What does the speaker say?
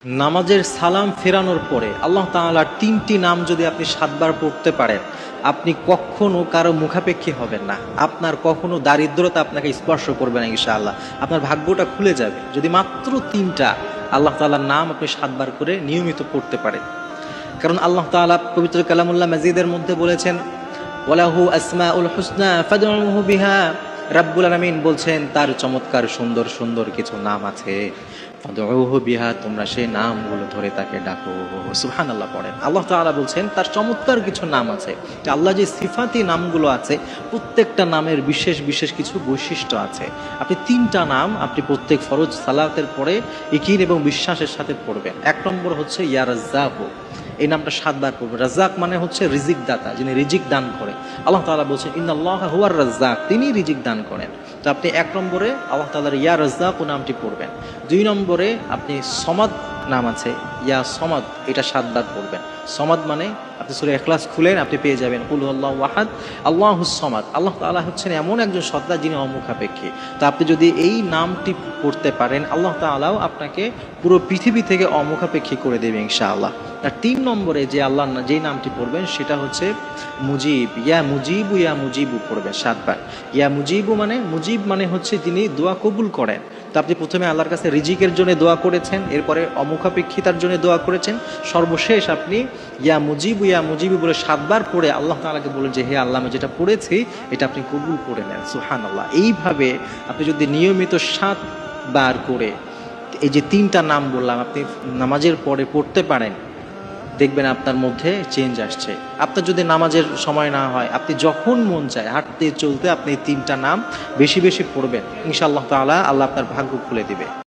নামাজের সালাম ফেরানোর পরে আল্লাহ তাআলার ৩টি নাম যদি আপনি ৭ বার পড়তে পারেন, আপনি কখনো কারো মুখাপেক্ষী হবেন না। আপনার কখনো দারিদ্রতা আপনাকে স্পর্শ করবে না ইনশাআল্লাহ। আপনার ভাগ্যটা খুলে যাবে যদি মাত্র ৩টা আল্লাহ তাআলার নাম আপনি ৭ বার করে নিয়মিত পড়তে পারেন। কারণ আল্লাহ তাআলা পবিত্র কালামুল্লাহ মাজিদের মধ্যে বলেছেন, ওয়ালাহু আসমাউল হুসনা ফাদউহু বিহা। রাব্বুল আলামিন বলছেন তার চমৎকার সুন্দর সুন্দর কিছু নাম আছে, ফাদউহু বিহা, তোমরা সেই নামগুলো ধরে তাকে ডাকো। সুবহানাল্লাহ পড়েন। আল্লাহ তাআলা বলছেন তার চমৎকার কিছু নাম আছে। আল্লাহ যে সিফাতি নামগুলো আছে, প্রত্যেকটা নামের বিশেষ বিশেষ কিছু বৈশিষ্ট্য আছে। আপনি ৩টা নাম আপনি প্রত্যেক ফরজ সালাতের পরে ইকিন এবং বিশ্বাসের সাথে পড়বেন। ১ নম্বর হচ্ছে ইয়া রাজ্জাক, এই নামটা ৭ বার পড়বে। রাজ্জাক মানে হচ্ছে রিজিক দাতা, যিনি রিজিক দান করে। আল্লাহ তাআলা বলছেন ইন্নাল্লাহা হুয়ার রাজ্জাক, তিনি রিজিক দান করেন। তো আপনি ১ নম্বরে আল্লাহ তাআলার ইয়া রাজ্জাক নামটি পড়বেন। ২ নম্বরে আপনি সমাদ নাম আছে, ইয়া সমাদ, এটা ৭ বার পড়বেন। সমাদ মানে আপনি সূরা ইখলাস খুলেন, আপনি পেয়ে যাবেন কুল হুয়াল্লাহু আহাদ আল্লাহুস সমাদ। আল্লাহ তাআলা হচ্ছেন এমন একজন সত্তা যিনি অমুখাপেক্ষী। তো আপনি যদি এই নামটি পড়তে পারেন, আল্লাহ তাআলাও আপনাকে পুরো পৃথিবী থেকে অমুখাপেক্ষী করে দেবে ইনশাআল্লাহ। আর ৩ নম্বরে যে আল্লাহ যেই নামটি পড়বেন সেটা হচ্ছে মুজিব। ইয়া মুজিবু পড়বেন ৭ বার। ইয়া মুজিবু মানে, মুজিব মানে হচ্ছে যিনি দোয়া কবুল করেন। তো আপনি প্রথমে আল্লাহর কাছে রিজিকের জন্য দোয়া করেছেন, এরপরে অমুখাপেক্ষিতার জন্য দোয়া করেছেন, সর্বশেষ আপনি ইয়া মুজিবু বলে ৭ বার পড়ে আল্লাহ তাআলাকে বলেন যে হে আল্লাহ, আমি যেটা পড়েছি এটা আপনি কবুল করে নেন। সুবহানাল্লাহ। এইভাবে আপনি যদি নিয়মিত ৭ বার করে এই যে ৩টা নাম বললাম আপনি নামাজের পরে পড়তে পারেন, দেখবেন আপনার মধ্যে চেঞ্জ আসছে। আপনার যদি নামাজের সময় না হয়, আপনি যখন মন চায় হাঁটতে চলতে আপনি ৩টা নাম বেশি বেশি পড়বেন, ইনশাআল্লাহ তাআলা আল্লাহ আপনার ভাগ্য খুলে দিবে।